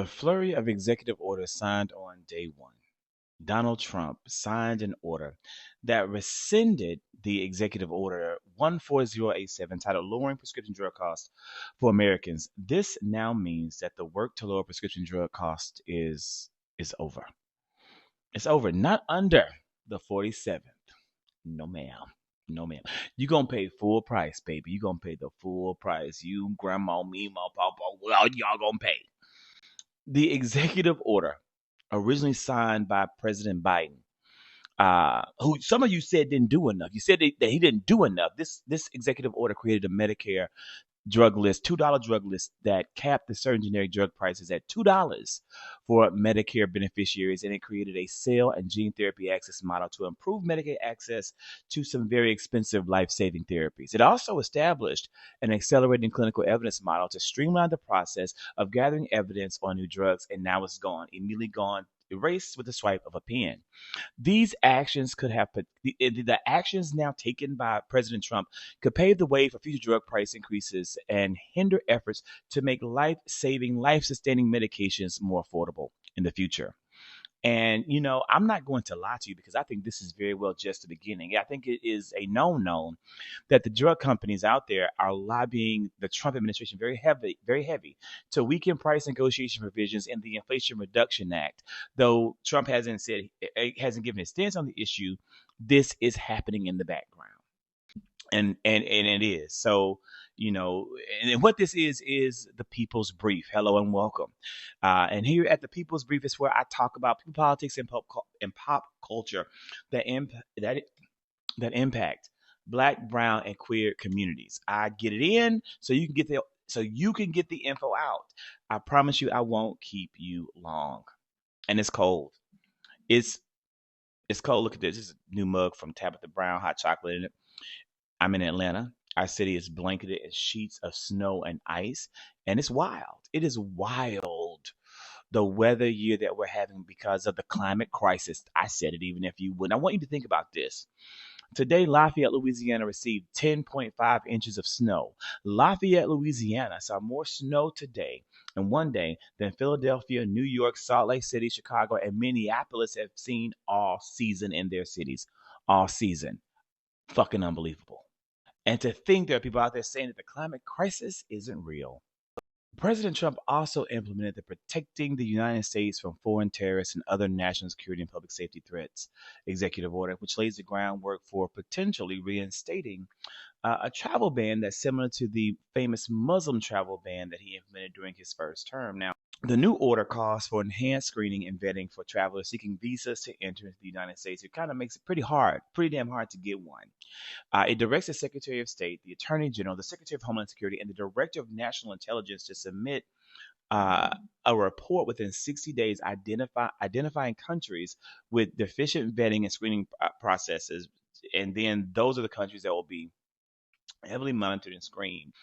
In a flurry of executive orders signed on day one, Donald Trump signed an order that rescinded the executive order 14087 titled Lowering Prescription Drug Costs for Americans. This now means that the work to lower prescription drug costs is over. It's over, not under the 47th. No, ma'am. No, ma'am. You're going to pay full price, baby. You're going to pay the full price. You, grandma, me, my papa, well, y'all going to pay. The executive order, originally signed by President Biden, who some of you said didn't do enough. You said that he didn't do enough. This executive order created a Medicare drug list, $2 drug list that capped the certain generic drug prices at $2 for Medicare beneficiaries, and it created a cell and gene therapy access model to improve Medicaid access to some very expensive life-saving therapies. It also established an accelerating clinical evidence model to streamline the process of gathering evidence on new drugs, and now it's gone, immediately gone, erased with the swipe of a pen. These actions could have put the actions now taken by President Trump could pave the way for future drug price increases and hinder efforts to make life-saving, life-sustaining medications more affordable in the future. And, I'm not going to lie to you because I think this is very well just the beginning. I think it is a known that the drug companies out there are lobbying the Trump administration very heavy to weaken price negotiation provisions in the Inflation Reduction Act. Though Trump hasn't given his stance on the issue, this is happening in the background. And it is so, and what this is the People's Brief. Hello and welcome. And here at the People's Brief is where I talk about people politics and pop culture that that impact Black, brown, and queer communities. I get it in so you can get the info out. I promise you I won't keep you long. And it's cold. It's it's cold. Look at this. This is a new mug from Tabitha Brown, hot chocolate in it. I'm in Atlanta. Our city is blanketed in sheets of snow and ice, and it's wild. It is wild. The weather year that we're having because of the climate crisis. I said it even if you wouldn't. I want you to think about this. Today, Lafayette, Louisiana received 10.5 inches of snow. Lafayette, Louisiana saw more snow today in one day than Philadelphia, New York, Salt Lake City, Chicago, and Minneapolis have seen all season in their cities. All season. Fucking unbelievable. And to think there are people out there saying that the climate crisis isn't real. President Trump also implemented the Protecting the United States from Foreign Terrorists and Other National Security and Public Safety Threats executive order, which lays the groundwork for potentially reinstating a travel ban that's similar to the famous Muslim travel ban that he implemented during his first term. Now, the new order calls for enhanced screening and vetting for travelers seeking visas to enter the United States. It kind of makes it pretty damn hard to get one. It directs the Secretary of State, the Attorney General, the Secretary of Homeland Security, and the Director of National Intelligence to submit uh, a report within 60 days identifying countries with deficient vetting and screening processes. And then those are the countries that will be heavily monitored and screened.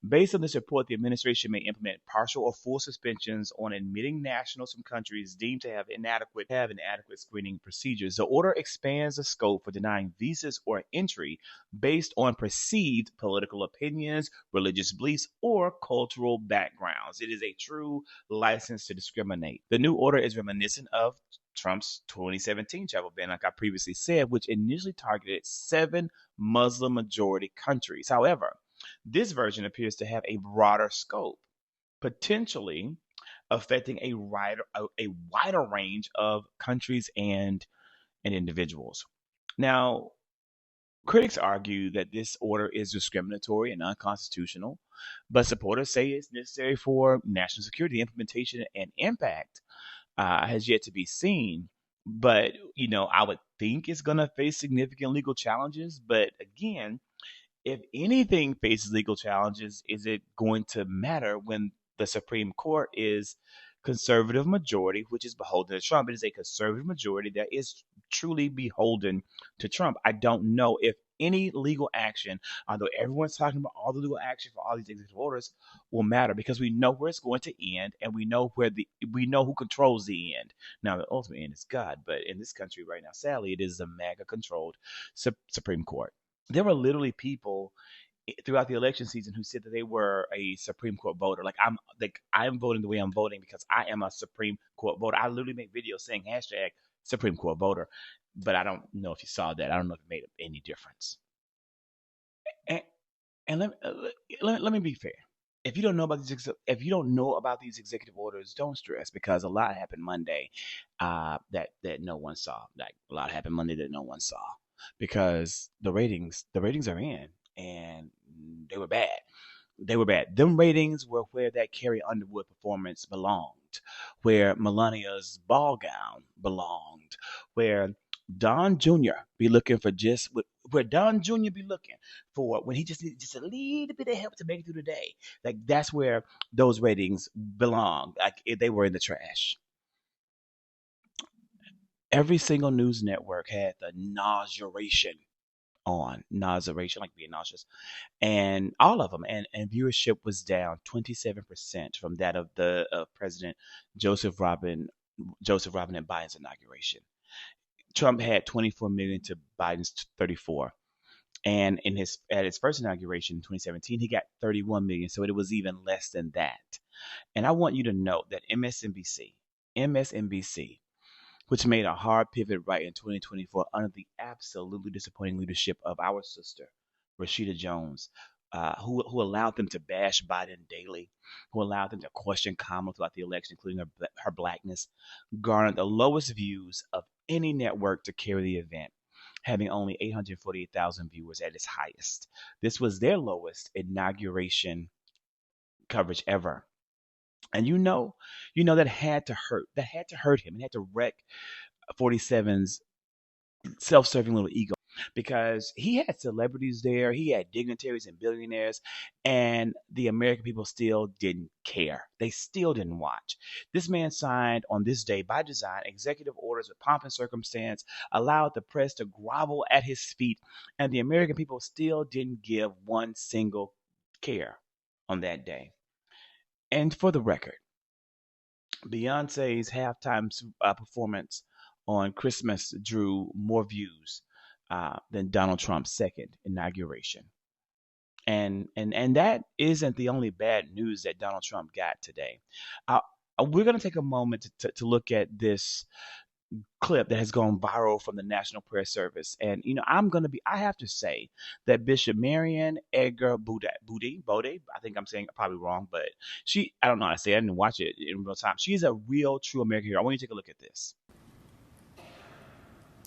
Based on this report, the administration may implement partial or full suspensions on admitting nationals from countries deemed to have inadequate screening procedures. The order expands the scope for denying visas or entry based on perceived political opinions, religious beliefs, or cultural backgrounds. It is a true license to discriminate. The new order is reminiscent of Trump's 2017 travel ban, like I previously said, which initially targeted 7 Muslim majority countries. However, this version appears to have a broader scope, potentially affecting a wider range of countries and individuals. Now, critics argue that this order is discriminatory and unconstitutional, but supporters say it's necessary for national security. The implementation and impact has yet to be seen. But, I would think it's going to face significant legal challenges. But again, if anything faces legal challenges, is it going to matter when the Supreme Court is conservative majority, which is beholden to Trump? It is a conservative majority that is truly beholden to Trump. I don't know if any legal action, although everyone's talking about all the legal action for all these executive orders, will matter because we know where it's going to end and we know who controls the end. Now the ultimate end is God, but in this country right now, sadly, it is the MAGA controlled Supreme Court. There were literally people throughout the election season who said that they were a Supreme Court voter. I'm voting the way I'm voting because I am a Supreme Court voter. I literally make videos saying hashtag Supreme Court voter, but I don't know if you saw that. I don't know if it made any difference. And, and let me be fair. If you don't know about these executive orders, don't stress because a lot happened Monday that no one saw. Like a lot happened Monday that no one saw because the ratings are in and they were bad. They were bad. Them ratings were where that Carrie Underwood performance belonged, where Melania's ball gown belonged, where Don Jr. be looking for just where Don Jr. be looking for when he just needs just a little bit of help to make it through the day. Like that's where those ratings belong. Like if they were in the trash. Every single news network had the inauguration on inauguration, like being nauseous, and all of them, and viewership was down 27% from that of the President Joseph Robin and Biden's inauguration. Trump had 24 million to Biden's 34, and in his at his first inauguration in 2017, he got 31 million, so it was even less than that. And I want you to note that MSNBC, which made a hard pivot right in 2024 under the absolutely disappointing leadership of our sister, Rashida Jones, who allowed them to bash Biden daily, who allowed them to question Kamala throughout the election, including her blackness, garnered the lowest views of any network to carry the event, having only 848,000 viewers at its highest. This was their lowest inauguration coverage ever. And that had to hurt. That had to hurt him. It had to wreck 47's self-serving little ego because he had celebrities there, he had dignitaries and billionaires, and the American people still didn't care. They still didn't watch. This man signed on this day by design executive orders with pomp and circumstance, allowed the press to grovel at his feet, and the American people still didn't give one single care on that day. And for the record, Beyonce's halftime performance on Christmas drew more views than Donald Trump's second inauguration. And that isn't the only bad news that Donald Trump got today. We're going to take a moment to look at this clip that has gone viral from the National Prayer Service. And I have to say that Bishop Marian Edgar Bode, I think I'm saying it probably wrong, but I don't know how to say it. I didn't watch it in real time. She's a real true American hero. I want you to take a look at this.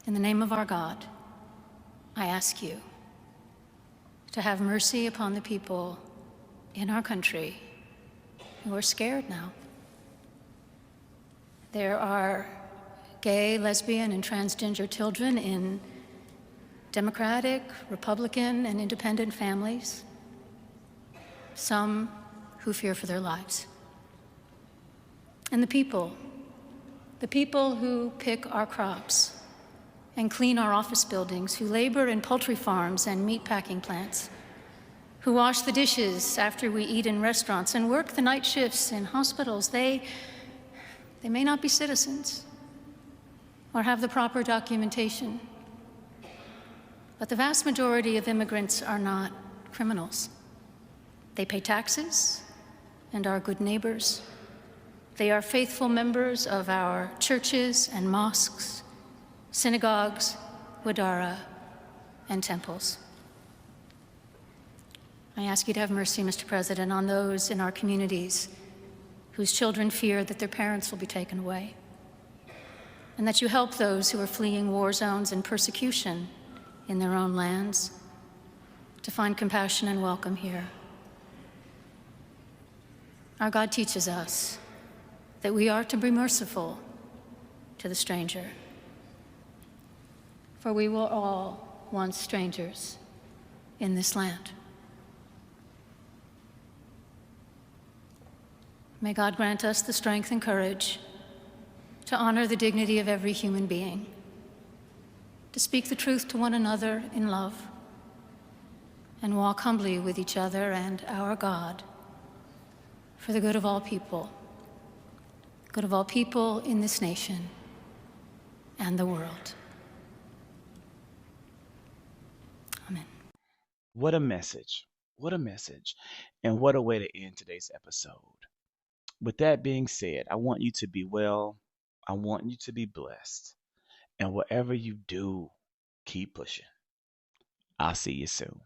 In the name of our God, I ask you to have mercy upon the people in our country who are scared now. There are gay, lesbian, and transgender children in Democratic, Republican, and independent families, some who fear for their lives. And the people who pick our crops and clean our office buildings, who labor in poultry farms and meat packing plants, who wash the dishes after we eat in restaurants and work the night shifts in hospitals, they may not be citizens or have the proper documentation. But the vast majority of immigrants are not criminals. They pay taxes and are good neighbors. They are faithful members of our churches and mosques, synagogues, wadara, and temples. I ask you to have mercy, Mr. President, on those in our communities whose children fear that their parents will be taken away, and that you help those who are fleeing war zones and persecution in their own lands to find compassion and welcome here. Our God teaches us that we are to be merciful to the stranger, for we were all once strangers in this land. May God grant us the strength and courage to honor the dignity of every human being, to speak the truth to one another in love, and walk humbly with each other and our God for the good of all people in this nation and the world. Amen. What a message. What a message. And what a way to end today's episode. With that being said, I want you to be well. I want you to be blessed. And whatever you do, keep pushing. I'll see you soon.